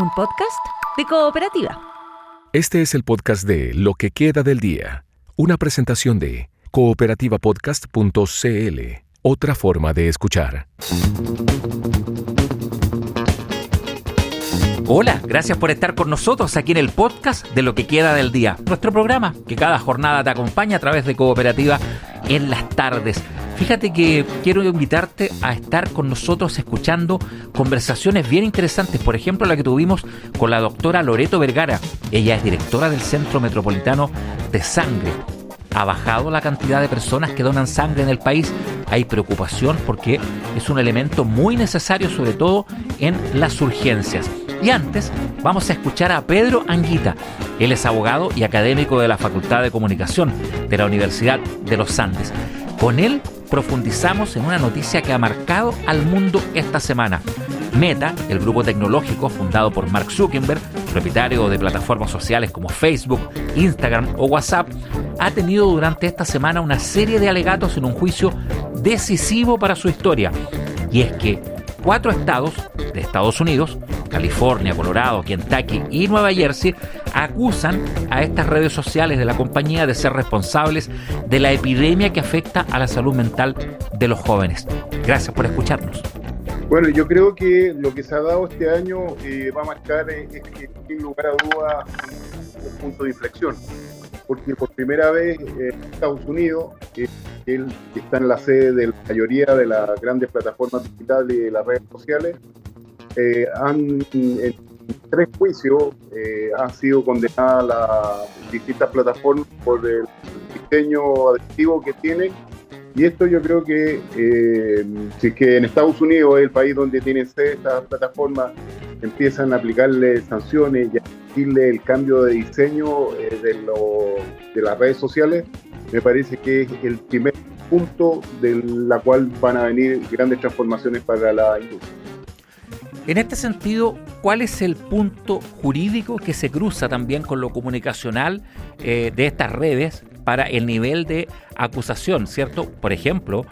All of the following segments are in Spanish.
un podcast de Cooperativa. Este es el podcast de Lo que queda del día, una presentación de cooperativapodcast.cl, otra forma de escuchar. Hola, gracias por estar con nosotros aquí en el podcast de Lo que queda del día, nuestro programa que cada jornada te acompaña a través de Cooperativa en las tardes. Fíjate que quiero invitarte a estar con nosotros escuchando conversaciones bien interesantes, por ejemplo la que tuvimos con la doctora Loreto Vergara. Ella es directora del Centro Metropolitano de Sangre. Ha bajado la cantidad de personas que donan sangre en el país. Hay preocupación porque es un elemento muy necesario, sobre todo en las urgencias. Y antes vamos a escuchar a Pedro Anguita. Él es abogado y académico de la Facultad de Comunicación de la Universidad de los Andes. Con él profundizamos en una noticia que ha marcado al mundo esta semana. Meta, el grupo tecnológico fundado por Mark Zuckerberg, propietario de plataformas sociales como Facebook, Instagram o WhatsApp, ha tenido durante esta semana una serie de alegatos en un juicio decisivo para su historia. Y es que 4 estados de Estados Unidos, California, Colorado, Kentucky y Nueva Jersey, acusan a estas redes sociales de la compañía de ser responsables de la epidemia que afecta a la salud mental de los jóvenes. Gracias por escucharnos. Bueno, yo creo que lo que se ha dado este año va a marcar, sin lugar a dudas, un punto de inflexión. Porque por primera vez Estados Unidos, que está en la sede de la mayoría de las grandes plataformas digitales y de las redes sociales, en 3 juicios han sido condenadas las distintas plataformas por el diseño adictivo que tienen. Y esto yo creo que si es que en Estados Unidos es el país donde tienen sede estas plataformas, empiezan a aplicarle sanciones y a decirle el cambio de diseño de las redes sociales, me parece que es el primer punto de la cual van a venir grandes transformaciones para la industria. En este sentido, ¿cuál es el punto jurídico que se cruza también con lo comunicacional de estas redes para el nivel de acusación, ¿cierto? Por ejemplo,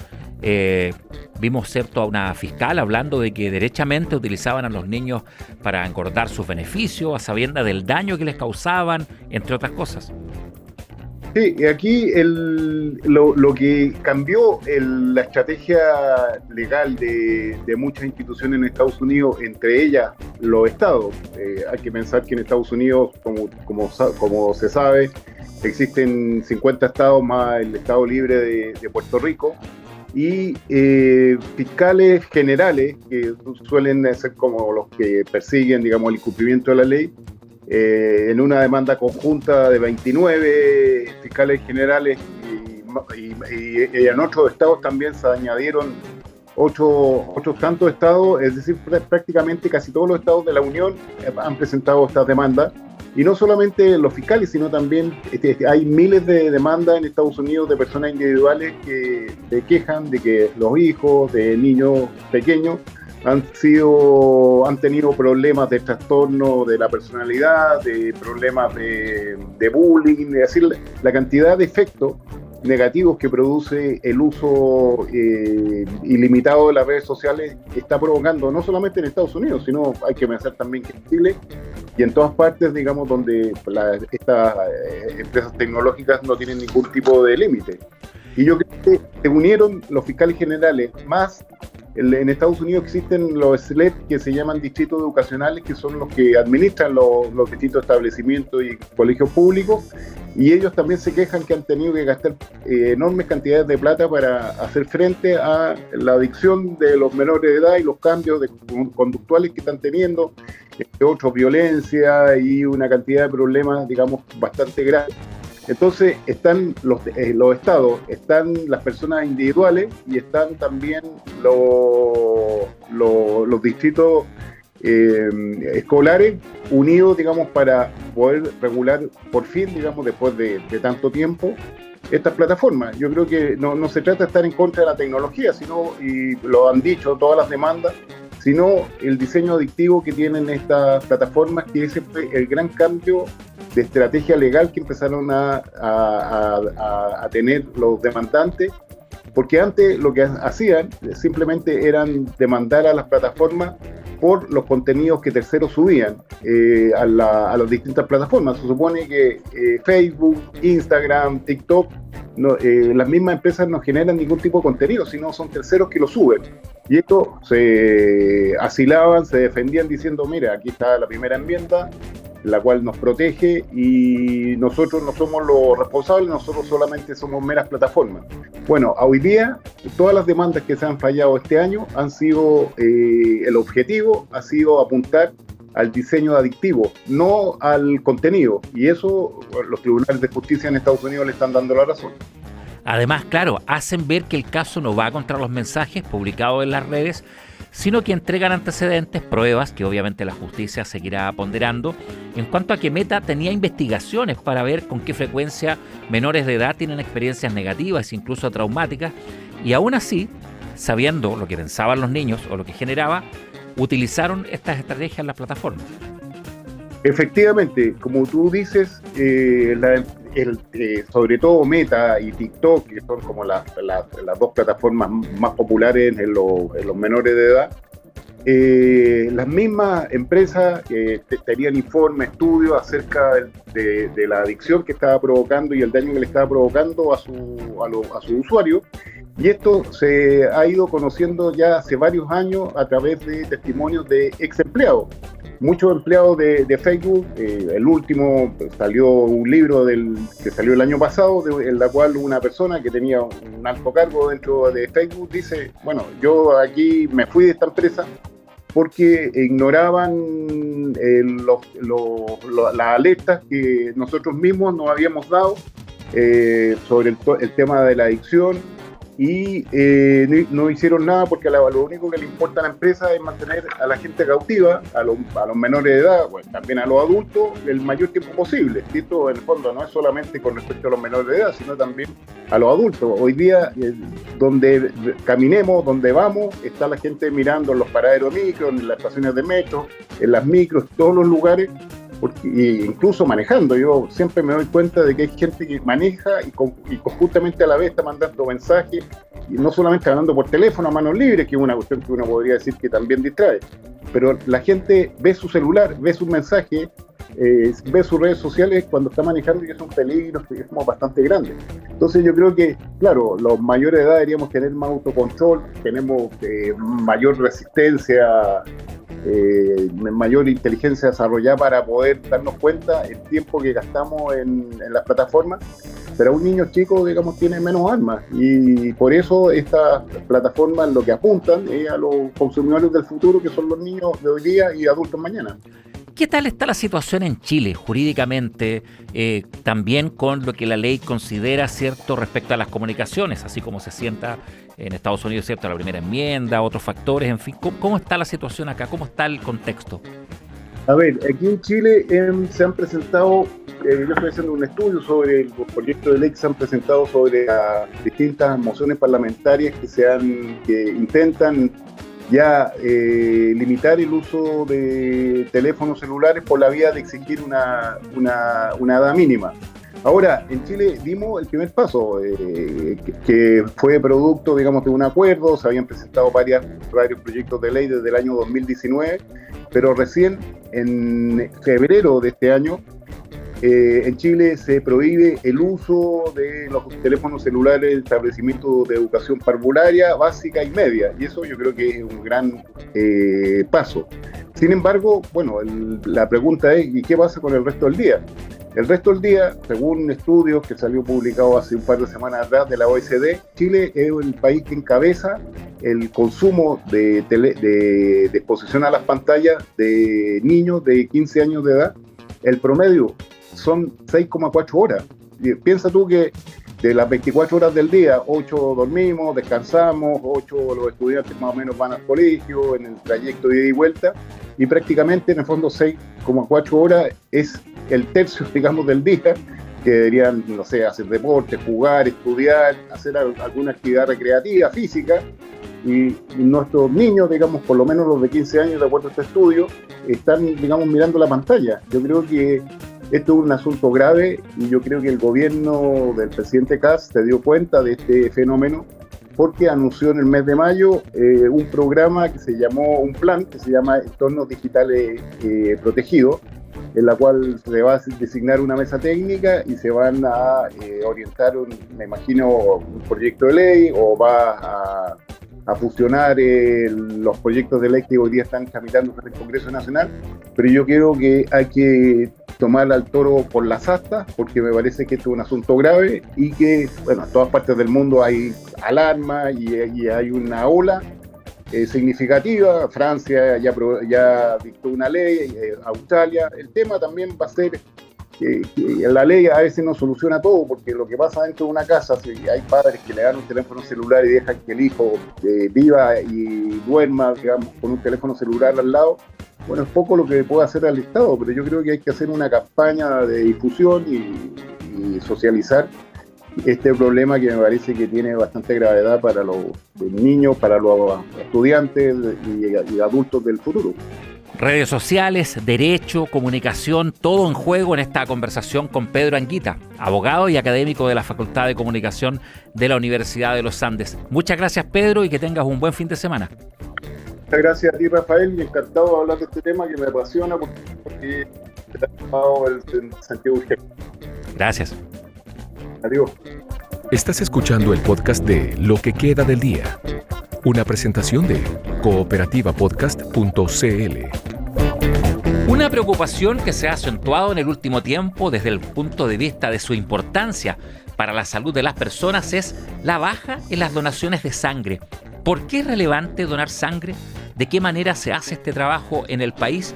vimos, ¿cierto?, a una fiscal hablando de que derechamente utilizaban a los niños para engordar sus beneficios, a sabiendas del daño que les causaban, entre otras cosas. Sí, aquí lo que cambió la estrategia legal de muchas instituciones en Estados Unidos, entre ellas los estados. Hay que pensar que en Estados Unidos, como se sabe, existen 50 estados más el estado libre de Puerto Rico, y fiscales generales, que suelen ser como los que persiguen, digamos, el incumplimiento de la ley, en una demanda conjunta de 29 fiscales generales y en otros estados también se añadieron otros tantos estados, es decir, prácticamente casi todos los estados de la Unión han presentado estas demandas. Y no solamente los fiscales, sino también hay miles de demandas en Estados Unidos de personas individuales que se quejan de que los hijos de niños pequeños han tenido problemas de trastorno de la personalidad, de problemas de bullying, es decir, la cantidad de efectos negativos que produce el uso ilimitado de las redes sociales está provocando, no solamente en Estados Unidos, sino hay que pensar también que en Chile y en todas partes, digamos, donde estas empresas tecnológicas no tienen ningún tipo de límite. Y yo creo que se unieron los fiscales generales, más en Estados Unidos existen los SLED, que se llaman distritos educacionales, que son los que administran los distintos establecimientos y colegios públicos, y ellos también se quejan que han tenido que gastar enormes cantidades de plata para hacer frente a la adicción de los menores de edad y los cambios conductuales que están teniendo, entre otros violencia y una cantidad de problemas, digamos, bastante graves. Entonces están los estados, están las personas individuales y están también los distritos escolares unidos, digamos, para poder regular por fin, digamos, después de tanto tiempo, estas plataformas. Yo creo que no se trata de estar en contra de la tecnología, sino, y lo han dicho todas las demandas, sino el diseño adictivo que tienen estas plataformas, que ese fue el gran cambio de estrategia legal que empezaron a tener los demandantes, porque antes lo que hacían simplemente eran demandar a las plataformas por los contenidos que terceros subían a las distintas plataformas. Se supone que Facebook, Instagram, TikTok, las mismas empresas no generan ningún tipo de contenido, sino son terceros que lo suben. Y esto se asilaban, se defendían diciendo, mira, aquí está la primera enmienda, la cual nos protege y nosotros no somos los responsables, nosotros solamente somos meras plataformas. Bueno, hoy día todas las demandas que se han fallado este año han sido, el objetivo ha sido apuntar al diseño adictivo, no al contenido, y eso los tribunales de justicia en Estados Unidos le están dando la razón. Además, claro, hacen ver que el caso no va contra los mensajes publicados en las redes, sino que entregan antecedentes, pruebas que obviamente la justicia seguirá ponderando, en cuanto a que Meta tenía investigaciones para ver con qué frecuencia menores de edad tienen experiencias negativas, incluso traumáticas, y aún así, sabiendo lo que pensaban los niños o lo que generaba, utilizaron estas estrategias en las plataformas. Efectivamente, como tú dices, sobre todo Meta y TikTok, que son como las dos plataformas más populares en los menores de edad, las mismas empresas tenían informes, estudios acerca de la adicción que estaba provocando y el daño que le estaba provocando a su usuario. Y esto se ha ido conociendo ya hace varios años a través de testimonios de ex empleados. Muchos empleados de Facebook, el último salió un libro que salió el año pasado, en la cual una persona que tenía un alto cargo dentro de Facebook dice, bueno, yo aquí me fui de esta empresa porque ignoraban las alertas que nosotros mismos nos habíamos dado sobre el tema de la adicción. Y no hicieron nada porque lo único que le importa a la empresa es mantener a la gente cautiva, a los menores de edad, bueno, también a los adultos, el mayor tiempo posible. Esto en el fondo no es solamente con respecto a los menores de edad, sino también a los adultos. Hoy día, donde caminemos, donde vamos, está la gente mirando en los paraderos de micro, en las estaciones de metro, en las micros, en todos los lugares, incluso manejando. Yo siempre me doy cuenta de que hay gente que maneja y justamente a la vez está mandando mensajes, y no solamente hablando por teléfono a manos libres, que es una cuestión que uno podría decir que también distrae, pero la gente ve su celular, ve sus mensajes, ve sus redes sociales cuando está manejando, y es un peligro que es como bastante grande. Entonces yo creo que, claro, los mayores de edad deberíamos tener más autocontrol, tenemos mayor resistencia, mayor inteligencia desarrollada para poder darnos cuenta el tiempo que gastamos en las plataformas, pero un niño chico, digamos, tiene menos armas, y por eso estas plataformas lo que apuntan es a los consumidores del futuro, que son los niños de hoy día y adultos mañana. ¿Qué tal está la situación en Chile jurídicamente, también con lo que la ley considera cierto respecto a las comunicaciones, así como se sienta en Estados Unidos, cierto, la primera enmienda, otros factores, en fin? ¿Cómo está la situación acá? ¿Cómo está el contexto? A ver, aquí en Chile se han presentado, yo estoy haciendo un estudio sobre el proyecto de ley que se han presentado sobre las distintas mociones parlamentarias que intentan ya limitar el uso de teléfonos celulares por la vía de exigir una edad mínima. Ahora, en Chile dimos el primer paso, que fue producto, digamos, de un acuerdo. Se habían presentado varios proyectos de ley desde el año 2019, pero recién en febrero de este año, en Chile se prohíbe el uso de los teléfonos celulares en establecimientos de educación parvularia, básica y media, y eso yo creo que es un gran paso. Sin embargo, bueno, la pregunta es, ¿y qué pasa con el resto del día? El resto del día, según un estudio que salió publicado hace un par de semanas atrás de la OECD, Chile es el país que encabeza el consumo de exposición a las pantallas de niños de 15 años de edad. El promedio son 6,4 horas. Y piensa tú que de las 24 horas del día, 8 dormimos, descansamos, 8 los estudiantes más o menos van al colegio, en el trayecto de ida y vuelta, y prácticamente en el fondo 6,4 horas es el tercio, digamos, del día, que deberían, no sé, hacer deporte, jugar, estudiar, hacer alguna actividad recreativa, física, y nuestros niños, digamos, por lo menos los de 15 años, de acuerdo a este estudio, están, digamos, mirando la pantalla. Yo creo que esto es un asunto grave, y yo creo que el gobierno del presidente Kast se dio cuenta de este fenómeno porque anunció en el mes de mayo un programa un plan que se llama Entornos Digitales Protegidos, en la cual se va a designar una mesa técnica y se van a orientar, me imagino, un proyecto de ley, o va a fusionar los proyectos de ley que hoy día están tramitando en el Congreso Nacional, pero yo creo que hay que tomar al toro por las astas, porque me parece que esto es un asunto grave y que, bueno, en todas partes del mundo hay alarma y hay una ola significativa. Francia ya dictó una ley, Australia. El tema también va a ser que la ley a veces no soluciona todo, porque lo que pasa dentro de una casa, si hay padres que le dan un teléfono celular y dejan que el hijo viva y duerma, digamos, con un teléfono celular al lado, bueno, es poco lo que puede hacer el Estado, pero yo creo que hay que hacer una campaña de difusión y socializar este problema, que me parece que tiene bastante gravedad para los niños, para los estudiantes y adultos del futuro. Redes sociales, derecho, comunicación, todo en juego en esta conversación con Pedro Anguita, abogado y académico de la Facultad de Comunicación de la Universidad de los Andes. Muchas gracias, Pedro, y que tengas un buen fin de semana. Muchas gracias a ti, Rafael, y encantado de hablar de este tema que me apasiona, porque te ha tomado el sentido urgente. Gracias. Adiós. Estás escuchando el podcast de Lo que queda del día, una presentación de cooperativapodcast.cl. Una preocupación que se ha acentuado en el último tiempo desde el punto de vista de su importancia para la salud de las personas es la baja en las donaciones de sangre. ¿Por qué es relevante donar sangre? ¿De qué manera se hace este trabajo en el país?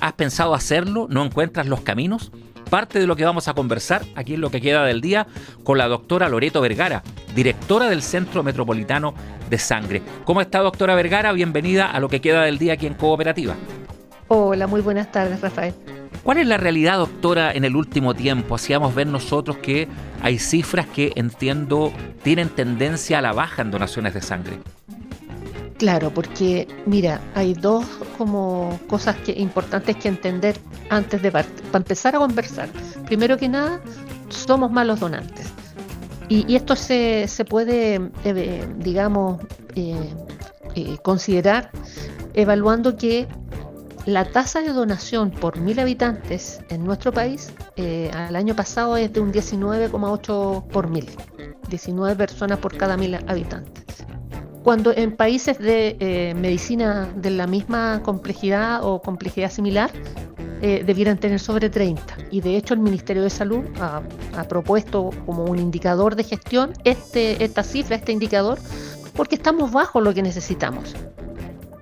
¿Has pensado hacerlo? ¿No encuentras los caminos? Parte de lo que vamos a conversar aquí en Lo que queda del día con la doctora Loreto Vergara, directora del Centro Metropolitano de Sangre. ¿Cómo está, doctora Vergara? Bienvenida a Lo que queda del día aquí en Cooperativa. Hola, muy buenas tardes, Rafael. ¿Cuál es la realidad, doctora, en el último tiempo? Hacíamos ver nosotros que hay cifras que, entiendo, tienen tendencia a la baja en donaciones de sangre. Claro, porque mira, hay dos como cosas importantes que entender antes de para empezar a conversar. Primero que nada, somos malos donantes. Y esto se puede, considerar evaluando que la tasa de donación por 1.000 habitantes en nuestro país al año pasado es de un 19,8 por 1.000. 19 personas por cada 1.000 habitantes. Cuando en países de medicina de la misma complejidad o complejidad similar, debieran tener sobre 30. Y de hecho el Ministerio de Salud ha propuesto como un indicador de gestión esta cifra, este indicador, porque estamos bajo lo que necesitamos.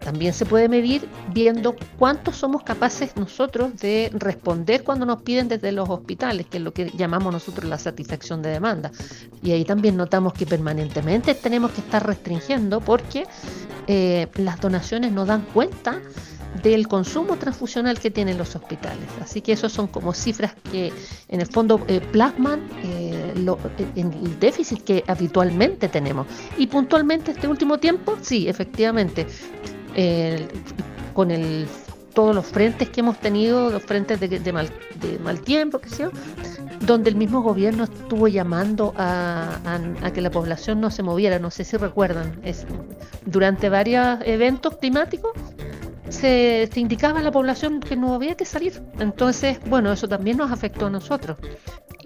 También se puede medir viendo cuánto somos capaces nosotros de responder cuando nos piden desde los hospitales, que es lo que llamamos nosotros la satisfacción de demanda. Y ahí también notamos que permanentemente tenemos que estar restringiendo porque las donaciones no dan cuenta del consumo transfusional que tienen los hospitales. Así que esos son como cifras que en el fondo plasman el déficit que habitualmente tenemos. Y puntualmente este último tiempo, sí, efectivamente, con todos los frentes que hemos tenido, los frentes de mal tiempo, qué sé yo, donde el mismo gobierno estuvo llamando a que la población no se moviera. No sé si recuerdan, durante varios eventos climáticos se indicaba a la población que no había que salir. Entonces, bueno, eso también nos afectó a nosotros.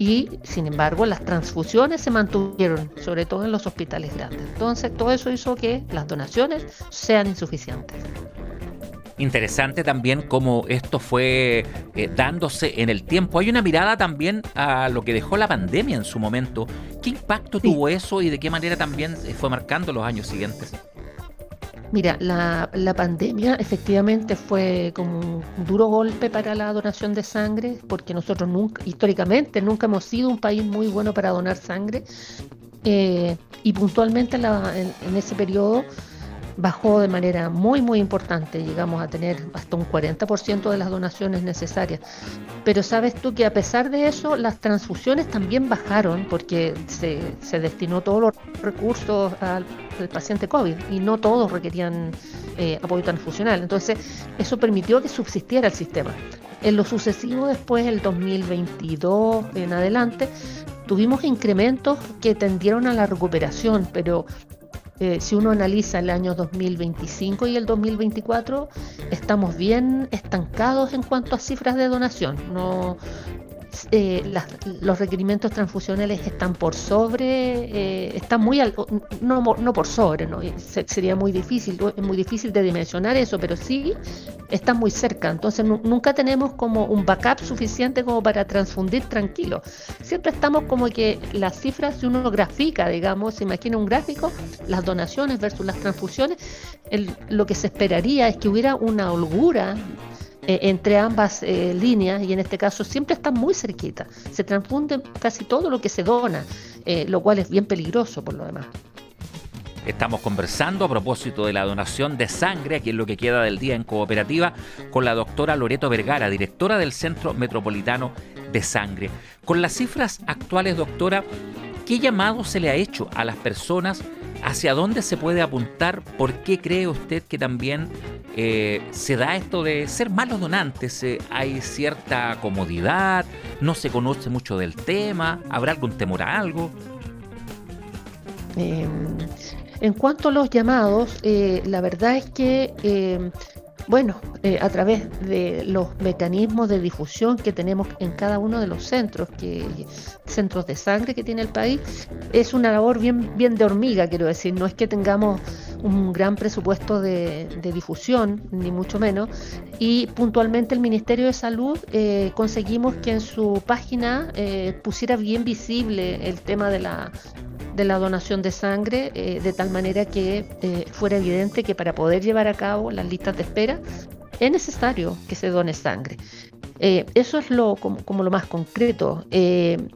Y, sin embargo, las transfusiones se mantuvieron, sobre todo en los hospitales grandes. Entonces, todo eso hizo que las donaciones sean insuficientes. Interesante también cómo esto fue dándose en el tiempo. Hay una mirada también a lo que dejó la pandemia en su momento. ¿Qué impacto tuvo eso y de qué manera también fue marcando los años siguientes? Mira, la pandemia efectivamente fue como un duro golpe para la donación de sangre, porque nosotros históricamente nunca hemos sido un país muy bueno para donar sangre, y puntualmente en ese periodo bajó de manera muy muy importante. Llegamos a tener hasta un 40% de las donaciones necesarias. Pero sabes tú que a pesar de eso, las transfusiones también bajaron, porque se destinó todos los recursos al paciente COVID y no todos requerían apoyo transfusional. Entonces eso permitió que subsistiera el sistema. En lo sucesivo, después del 2022 en adelante, tuvimos incrementos que tendieron a la recuperación, pero Si uno analiza el año 2025 y el 2024, estamos bien estancados en cuanto a cifras de donación. Los requerimientos transfusionales están por sobre, están muy no por sobre, ¿no? Sería muy difícil, es muy difícil de dimensionar eso, pero sí están muy cerca. Entonces nunca tenemos como un backup suficiente como para transfundir tranquilo. Siempre estamos como que las cifras, si uno grafica, digamos, se imagina un gráfico, las donaciones versus las transfusiones, lo que se esperaría es que hubiera una holgura entre ambas líneas, y en este caso siempre están muy cerquita. Se transfunde casi todo lo que se dona, lo cual es bien peligroso por lo demás. Estamos conversando a propósito de la donación de sangre, aquí en Lo que queda del día en Cooperativa, con la doctora Loreto Vergara, directora del Centro Metropolitano de Sangre. Con las cifras actuales, doctora, ¿qué llamado se le ha hecho a las personas? ¿Hacia dónde se puede apuntar? ¿Por qué cree usted que también se da esto de ser malos donantes? ¿Hay cierta comodidad? ¿No se conoce mucho del tema? ¿Habrá algún temor a algo? En cuanto a los llamados, la verdad es que, a través de los mecanismos de difusión que tenemos en cada uno de los centros de sangre que tiene el país, es una labor bien de hormiga, quiero decir. No es que tengamos un gran presupuesto de difusión, ni mucho menos, y puntualmente el Ministerio de Salud conseguimos que en su página pusiera bien visible el tema de la donación de sangre, de tal manera que fuera evidente que para poder llevar a cabo las listas de espera es necesario que se done sangre. Eso es como lo más concreto.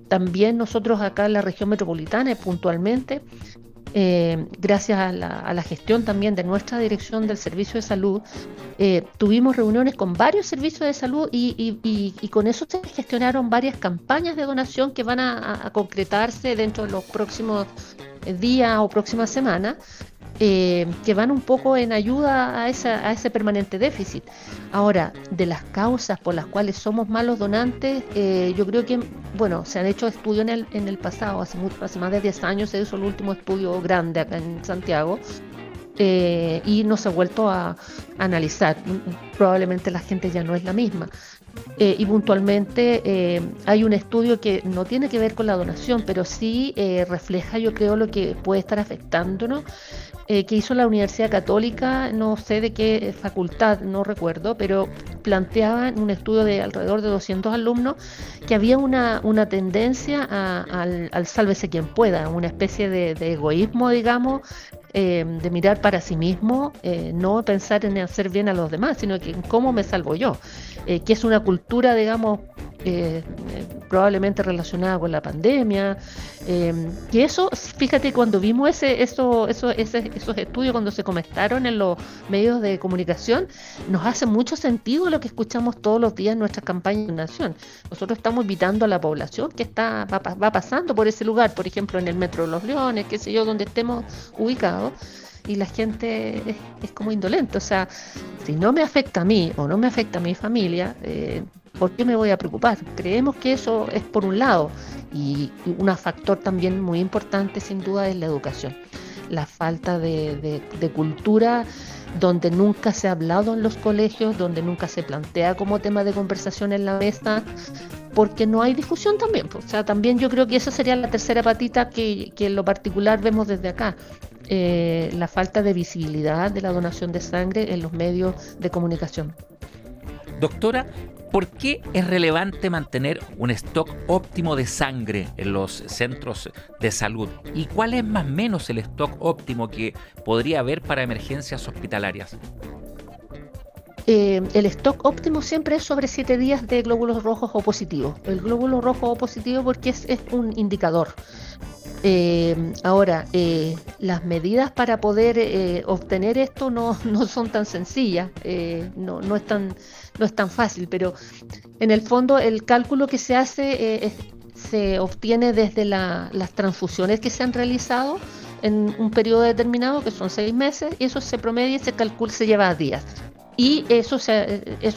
También nosotros acá en la región metropolitana, puntualmente, gracias a la gestión también de nuestra dirección del Servicio de Salud, tuvimos reuniones con varios servicios de salud y con eso se gestionaron varias campañas de donación que van a concretarse dentro de los próximos días o próximas semanas, que van un poco en ayuda a ese permanente déficit. Ahora, de las causas por las cuales somos malos donantes, yo creo que, se han hecho estudios en el pasado, hace más de 10 años se hizo el último estudio grande acá en Santiago, y no se ha vuelto a analizar. Probablemente la gente ya no es la misma. Y puntualmente hay un estudio que no tiene que ver con la donación, pero sí refleja, yo creo, lo que puede estar afectándonos, que hizo la Universidad Católica, no sé de qué facultad, no recuerdo, pero planteaban un estudio de alrededor de 200 alumnos que había una tendencia al sálvese quien pueda, una especie de egoísmo, digamos, de mirar para sí mismo, no pensar en hacer bien a los demás, sino que en cómo me salvo yo, que es una cultura, digamos, probablemente relacionada con la pandemia, que eso, fíjate, cuando vimos esos estudios, cuando se comentaron en los medios de comunicación, nos hace mucho sentido lo que escuchamos todos los días en nuestras campañas de donación. Nosotros estamos invitando a la población que va pasando por ese lugar, por ejemplo en el Metro de los Leones, qué sé yo, donde estemos ubicados, y la gente es como indolente. O sea, si no me afecta a mí o no me afecta a mi familia, ¿por qué me voy a preocupar? Creemos que eso es por un lado, y un factor también muy importante sin duda es la educación, la falta de cultura, donde nunca se ha hablado en los colegios, donde nunca se plantea como tema de conversación en la mesa, porque no hay difusión también. O sea, también yo creo que esa sería la tercera patita que en lo particular vemos desde acá. La falta de visibilidad de la donación de sangre en los medios de comunicación. Doctora, ¿por qué es relevante mantener un stock óptimo de sangre en los centros de salud? ¿Y cuál es más o menos el stock óptimo que podría haber para emergencias hospitalarias? El stock óptimo siempre es sobre 7 días de glóbulos rojos O positivos. El glóbulo rojo O positivo porque es un indicador. Ahora, las medidas para poder obtener esto no son tan sencillas, no es tan fácil, pero en el fondo el cálculo que se hace se obtiene desde las transfusiones que se han realizado en un periodo determinado, que son 6 meses, y eso se promedia y se calcula, se lleva a días. Y eso es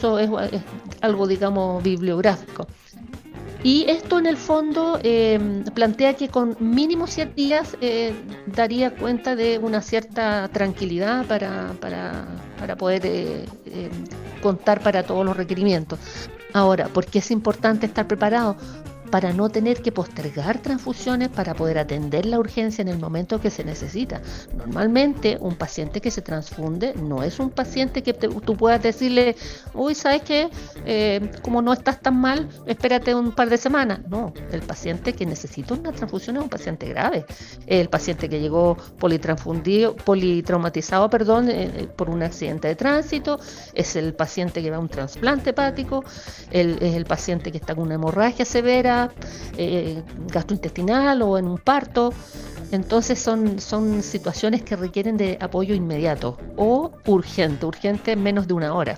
algo, digamos, bibliográfico. Y esto en el fondo plantea que con mínimo 7 días daría cuenta de una cierta tranquilidad para poder contar para todos los requerimientos. Ahora, ¿por qué es importante estar preparado? Para no tener que postergar transfusiones, para poder atender la urgencia en el momento que se necesita. Normalmente un paciente que se transfunde no es un paciente que tú puedas decirle, uy, ¿sabes qué? Como no estás tan mal, espérate un par de semanas. No, el paciente que necesita una transfusión es un paciente grave. El paciente que llegó politraumatizado, por un accidente de tránsito, es el paciente que va a un trasplante hepático, es el paciente que está con una hemorragia severa, gastrointestinal o en un parto. Entonces son situaciones que requieren de apoyo inmediato o urgente en menos de 1 hora.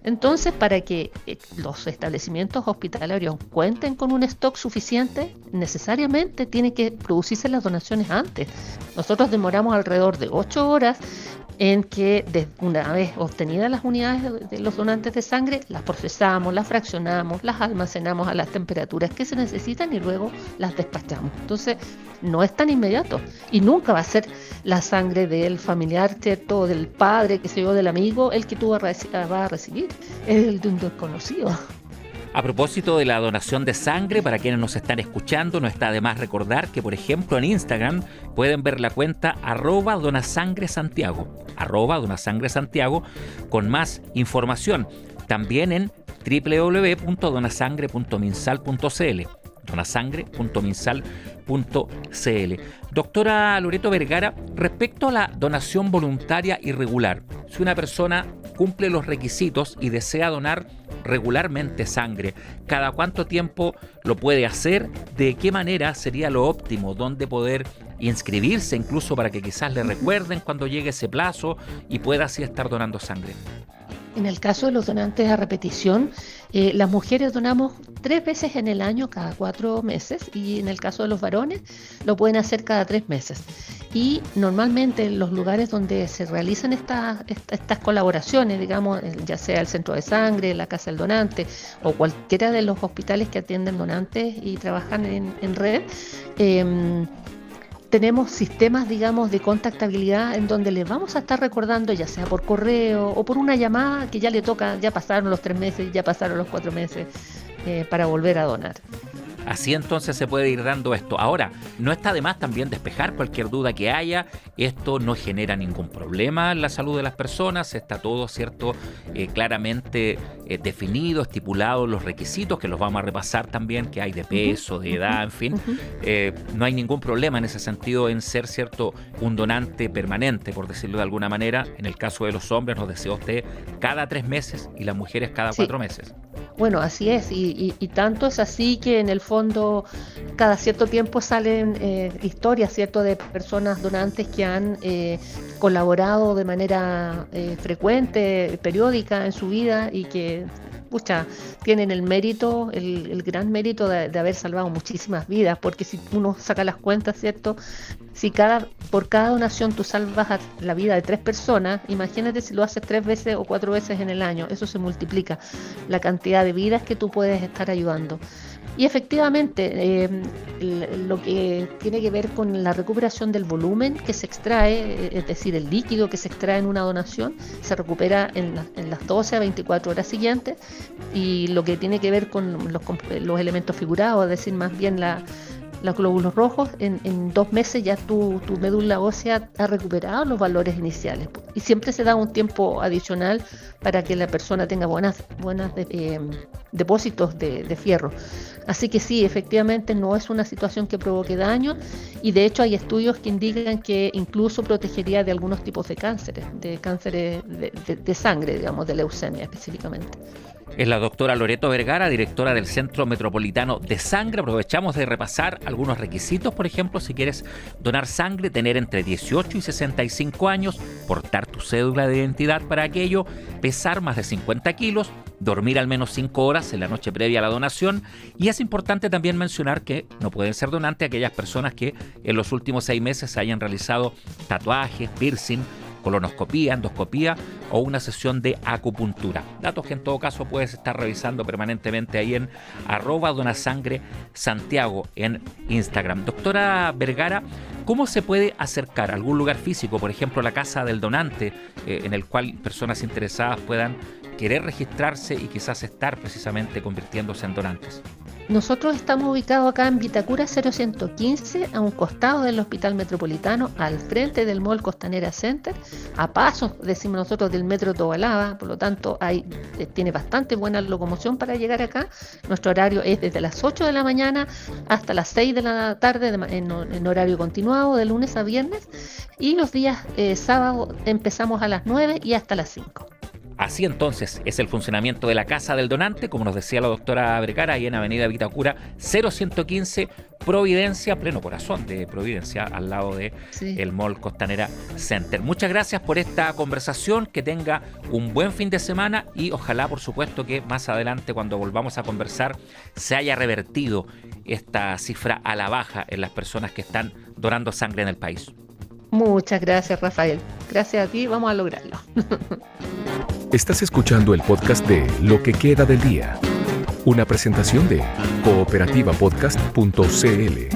Entonces, para que los establecimientos hospitalarios cuenten con un stock suficiente, necesariamente tienen que producirse las donaciones antes. Nosotros demoramos alrededor de 8 horas en que una vez obtenidas las unidades de los donantes de sangre, las procesamos, las fraccionamos, las almacenamos a las temperaturas que se necesitan y luego las despachamos. Entonces, no es tan inmediato y nunca va a ser la sangre del familiar, ¿cierto? O del padre, que sé yo, del amigo, el que tú vas a recibir, es el de un desconocido. A propósito de la donación de sangre, para quienes nos están escuchando, no está de más recordar que, por ejemplo, en Instagram pueden ver la cuenta @donasangresantiago, @donasangresantiago, con más información. También en www.donasangre.minsal.cl, donasangre.minsal.cl. Doctora Loreto Vergara, respecto a la donación voluntaria y regular, si una persona cumple los requisitos y desea donar regularmente sangre, ¿cada cuánto tiempo lo puede hacer? ¿De qué manera sería lo óptimo? ¿Dónde poder inscribirse incluso para que quizás le recuerden cuando llegue ese plazo y pueda así estar donando sangre? En el caso de los donantes a repetición, las mujeres donamos 3 veces en el año, cada 4 meses, y en el caso de los varones lo pueden hacer cada 3 meses. Y normalmente en los lugares donde se realizan estas colaboraciones, digamos, ya sea el centro de sangre, la casa del donante o cualquiera de los hospitales que atienden donantes y trabajan en red, tenemos sistemas, digamos, de contactabilidad en donde les vamos a estar recordando, ya sea por correo o por una llamada, que ya le toca, ya pasaron los 3 meses, ya pasaron los 4 meses para volver a donar. Así entonces se puede ir dando esto. Ahora, no está de más también despejar cualquier duda que haya. Esto no genera ningún problema en la salud de las personas. Está todo, ¿cierto?, claramente definido, estipulado los requisitos, que los vamos a repasar también, que hay de peso, de edad, en fin. No hay ningún problema en ese sentido en ser, ¿cierto?, un donante permanente, por decirlo de alguna manera. En el caso de los hombres, nos desea usted cada 3 meses y las mujeres cada 4 meses. Bueno, así es, y tanto es así que en el fondo cada cierto tiempo salen historias, ¿cierto?, de personas donantes que han colaborado de manera frecuente, periódica en su vida y que tienen el mérito, el gran mérito de haber salvado muchísimas vidas, porque si uno saca las cuentas, ¿cierto?, si por cada donación tú salvas la vida de 3 personas, imagínate si lo haces 3 veces o 4 veces en el año, eso se multiplica la cantidad de vidas que tú puedes estar ayudando. Y efectivamente, lo que tiene que ver con la recuperación del volumen que se extrae, es decir, el líquido que se extrae en una donación, se recupera en las 12 a 24 horas siguientes, y lo que tiene que ver con los elementos figurados, es decir, más bien los glóbulos rojos, en 2 meses ya tu médula ósea ha recuperado los valores iniciales. Y siempre se da un tiempo adicional para que la persona tenga buenas depósitos de fierro. Así que sí, efectivamente no es una situación que provoque daño, y de hecho hay estudios que indican que incluso protegería de algunos tipos de cánceres de sangre, digamos, de leucemia específicamente. Es la doctora Loreto Vergara, directora del Centro Metropolitano de Sangre. Aprovechamos de repasar algunos requisitos. Por ejemplo, si quieres donar sangre, tener entre 18 y 65 años, portar tu cédula de identidad para aquello, pesar más de 50 kilos, dormir al menos 5 horas en la noche previa a la donación. Y es importante también mencionar que no pueden ser donantes aquellas personas que en los últimos 6 meses hayan realizado tatuajes, piercing colonoscopía, endoscopía o una sesión de acupuntura. Datos que en todo caso puedes estar revisando permanentemente ahí en @donasangresantiago en Instagram. Doctora Vergara, ¿cómo se puede acercar a algún lugar físico, por ejemplo la casa del donante, en el cual personas interesadas puedan querer registrarse y quizás estar precisamente convirtiéndose en donantes? Nosotros estamos ubicados acá en Vitacura 0115, a un costado del Hospital Metropolitano, al frente del Mall Costanera Center, a pasos, decimos nosotros, del Metro Tobalaba. Por lo tanto tiene bastante buena locomoción para llegar acá. Nuestro horario es desde las 8 de la mañana hasta las 6 de la tarde en horario continuado, de lunes a viernes, y los días sábados empezamos a las 9 y hasta las 5. Así entonces es el funcionamiento de la Casa del Donante, como nos decía la doctora Vergara, ahí en Avenida Vitacura 0115, Providencia, pleno corazón de Providencia, al lado de el Mall Costanera Center. Muchas gracias por esta conversación, que tenga un buen fin de semana y ojalá, por supuesto, que más adelante, cuando volvamos a conversar, se haya revertido esta cifra a la baja en las personas que están donando sangre en el país. Muchas gracias, Rafael. Gracias a ti, vamos a lograrlo. Estás escuchando el podcast de Lo que queda del día, una presentación de cooperativapodcast.cl.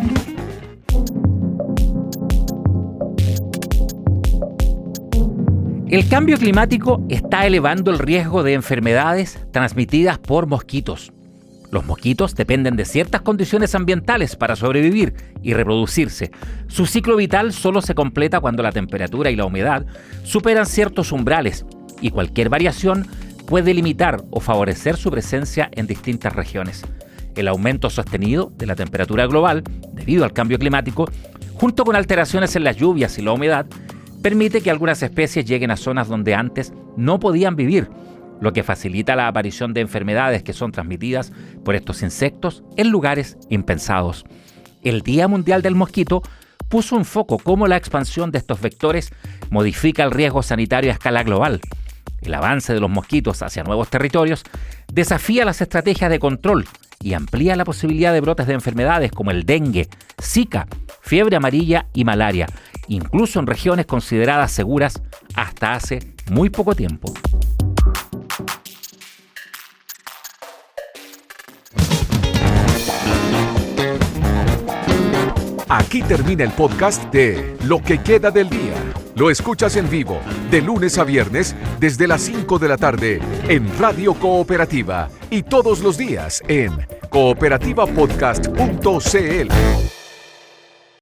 El cambio climático está elevando el riesgo de enfermedades transmitidas por mosquitos. Los mosquitos dependen de ciertas condiciones ambientales para sobrevivir y reproducirse. Su ciclo vital solo se completa cuando la temperatura y la humedad superan ciertos umbrales, y cualquier variación puede limitar o favorecer su presencia en distintas regiones. El aumento sostenido de la temperatura global, debido al cambio climático, junto con alteraciones en las lluvias y la humedad, permite que algunas especies lleguen a zonas donde antes no podían vivir, lo que facilita la aparición de enfermedades que son transmitidas por estos insectos en lugares impensados. El Día Mundial del Mosquito puso en foco cómo la expansión de estos vectores modifica el riesgo sanitario a escala global. El avance de los mosquitos hacia nuevos territorios desafía las estrategias de control y amplía la posibilidad de brotes de enfermedades como el dengue, zika, fiebre amarilla y malaria, incluso en regiones consideradas seguras hasta hace muy poco tiempo. Aquí termina el podcast de Lo que queda del día. Lo escuchas en vivo de lunes a viernes desde las 5 de la tarde en Radio Cooperativa y todos los días en cooperativapodcast.cl.